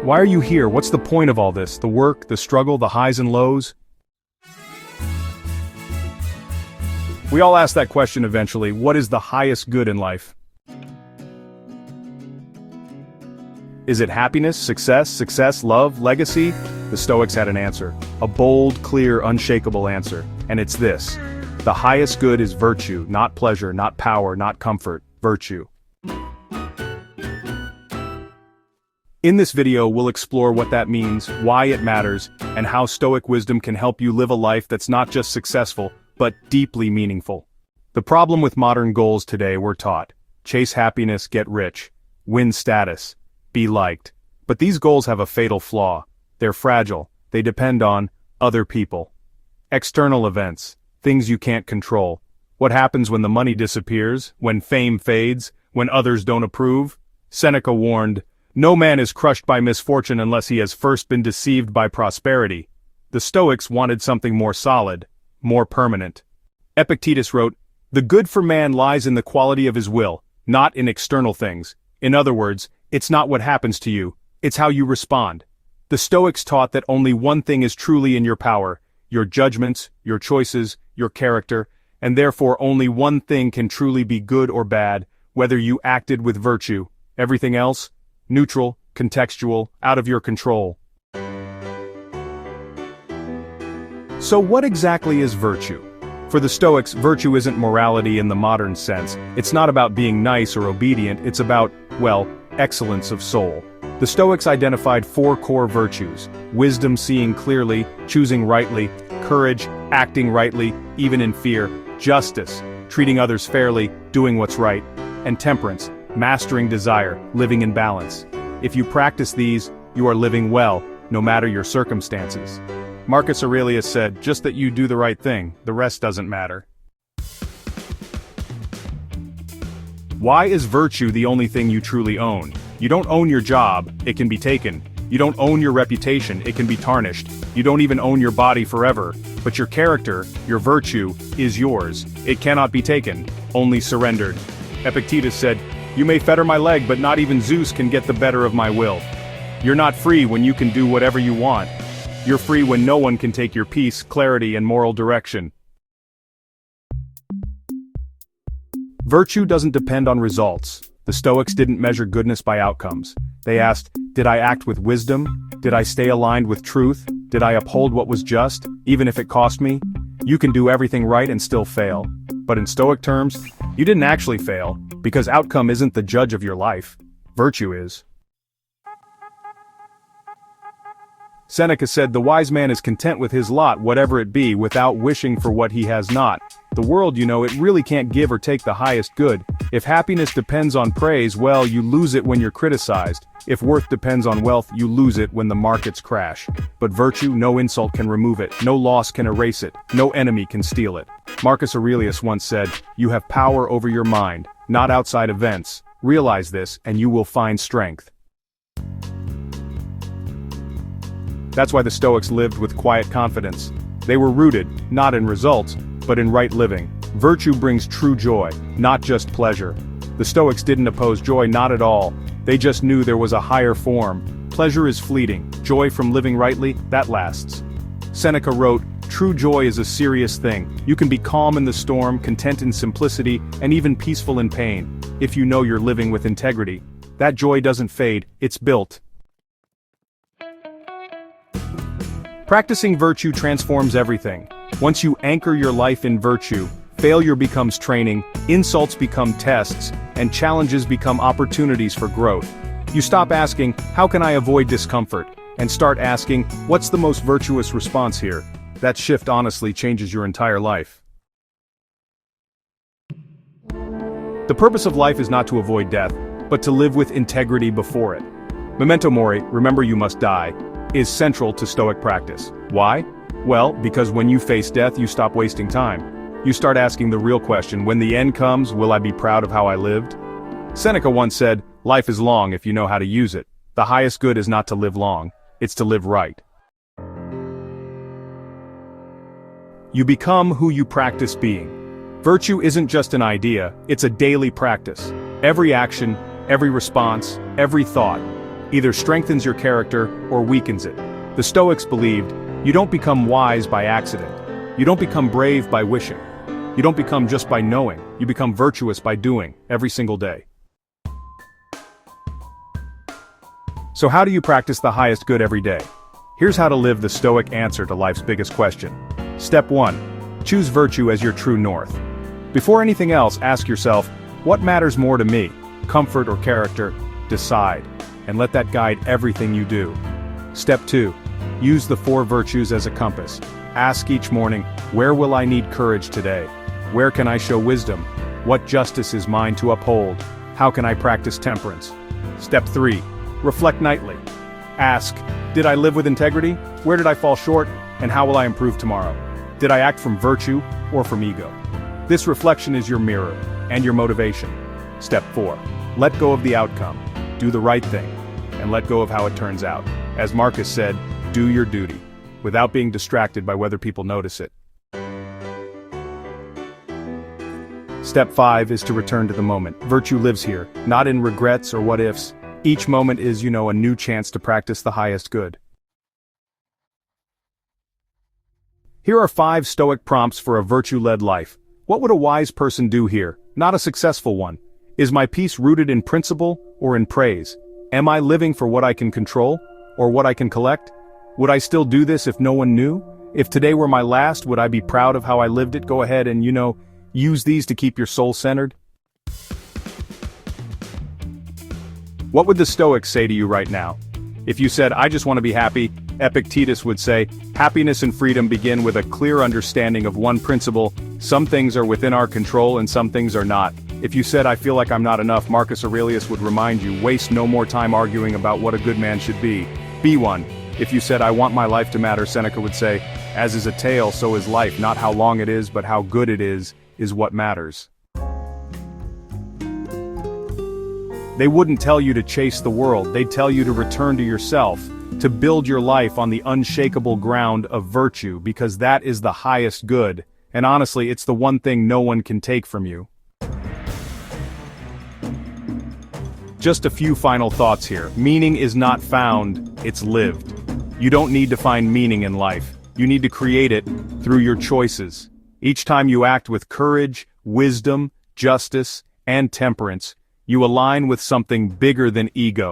Why are you here? What's the point of all this? The work, the struggle, the highs and lows? We all ask that question eventually. What is the highest good in life? Is it happiness, success, love, legacy? The Stoics had an answer. A bold, clear, unshakable answer. And it's this. The highest good is virtue, not pleasure, not power, not comfort. Virtue. In this video, we'll explore what that means, why it matters, and how Stoic wisdom can help you live a life that's not just successful, but deeply meaningful. The problem with modern goals today, we're taught: chase happiness, get rich, win status, be liked. But these goals have a fatal flaw. They're fragile. They depend on other people. External events, things you can't control. What happens when the money disappears, when fame fades, when others don't approve? Seneca warned, "No man is crushed by misfortune unless he has first been deceived by prosperity." The Stoics wanted something more solid, more permanent. Epictetus wrote, "The good for man lies in the quality of his will, not in external things." In other words, it's not what happens to you, it's how you respond. The Stoics taught that only one thing is truly in your power: your judgments, your choices, your character, and therefore only one thing can truly be good or bad, whether you acted with virtue. Everything else? Neutral, contextual, out of your control. So what exactly is virtue? For the Stoics, virtue isn't morality in the modern sense. It's not about being nice or obedient, it's about, well, excellence of soul. The Stoics identified 4 core virtues: wisdom, seeing clearly, choosing rightly; courage, acting rightly, even in fear; justice, treating others fairly, doing what's right; and temperance, mastering desire, living in balance. If you practice these, you are living well, no matter your circumstances. Marcus Aurelius said, "Just that you do the right thing, the rest doesn't matter." Why is virtue the only thing you truly own? You don't own your job, it can be taken. You don't own your reputation, it can be tarnished. You don't even own your body forever. But your character, your virtue, is yours. It cannot be taken, only surrendered. Epictetus said, "You may fetter my leg, but not even Zeus can get the better of my will." You're not free when you can do whatever you want. You're free when no one can take your peace, clarity, and moral direction. Virtue doesn't depend on results. The Stoics didn't measure goodness by outcomes. They asked, did I act with wisdom? Did I stay aligned with truth? Did I uphold what was just, even if it cost me? You can do everything right and still fail. But in Stoic terms, you didn't actually fail, because outcome isn't the judge of your life. Virtue is. Seneca said, "The wise man is content with his lot, whatever it be, without wishing for what he has not." The world, it really can't give or take the highest good. If happiness depends on praise, well, you lose it when you're criticized. If worth depends on wealth, you lose it when the markets crash. But virtue, no insult can remove it, no loss can erase it, no enemy can steal it. Marcus Aurelius once said, "You have power over your mind, not outside events. Realize this, and you will find strength." That's why the Stoics lived with quiet confidence. They were rooted, not in results, but in right living. Virtue brings true joy, not just pleasure. The Stoics didn't oppose joy, not at all. They just knew there was a higher form. Pleasure is fleeting. Joy from living rightly, that lasts. Seneca wrote, "True joy is a serious thing. You can be calm in the storm, content in simplicity, and even peaceful in pain, if you know you're living with integrity. That joy doesn't fade, it's built." Practicing virtue transforms everything. Once you anchor your life in virtue, failure becomes training, insults become tests, and challenges become opportunities for growth. You stop asking, "How can I avoid discomfort?" and start asking, "What's the most virtuous response here?" That shift honestly changes your entire life. The purpose of life is not to avoid death, but to live with integrity before it. Memento mori, remember you must die, is central to Stoic practice. Why? Well, because when you face death, you stop wasting time. You start asking the real question, when the end comes, will I be proud of how I lived? Seneca once said, "Life is long if you know how to use it." The highest good is not to live long, it's to live right. You become who you practice being. Virtue isn't just an idea, it's a daily practice. Every action, every response, every thought. either strengthens your character or weakens it. The Stoics believed, you don't become wise by accident. You don't become brave by wishing. You don't become just by knowing. You become virtuous by doing, every single day. So how do you practice the highest good every day? Here's how to live the Stoic answer to life's biggest question. Step 1. Choose virtue as your true north. Before anything else, ask yourself, what matters more to me? Comfort or character? Decide, and let that guide everything you do. Step 2. Use the 4 virtues as a compass. Ask each morning, where will I need courage today? Where can I show wisdom? What justice is mine to uphold? How can I practice temperance? Step 3. Reflect nightly. Ask, did I live with integrity? Where did I fall short? And how will I improve tomorrow? Did I act from virtue or from ego? This reflection is your mirror and your motivation. Step 4. Let go of the outcome. Do the right thing, and let go of how it turns out. As Marcus said, do your duty, without being distracted by whether people notice it. Step 5 is to return to the moment. Virtue lives here, not in regrets or what-ifs. Each moment is, a new chance to practice the highest good. Here are 5 Stoic prompts for a virtue-led life. What would a wise person do here? Not a successful one. Is my peace rooted in principle or in praise? Am I living for what I can control or what I can collect? Would I still do this if no one knew? If today were my last, would I be proud of how I lived it? Go ahead and, use these to keep your soul centered. What would the Stoics say to you right now? If you said, I just want to be happy, Epictetus would say, happiness and freedom begin with a clear understanding of one principle: some things are within our control and some things are not. If you said, I feel like I'm not enough, Marcus Aurelius would remind you, waste no more time arguing about what a good man should be. Be one. If you said, I want my life to matter, Seneca would say, as is a tale, so is life, not how long it is, but how good it is what matters. They wouldn't tell you to chase the world, they'd tell you to return to yourself, to build your life on the unshakable ground of virtue, because that is the highest good, and honestly, it's the one thing no one can take from you. Just a few final thoughts here. Meaning is not found, it's lived. You don't need to find meaning in life. You need to create it through your choices. Each time you act with courage, wisdom, justice, and temperance, you align with something bigger than ego.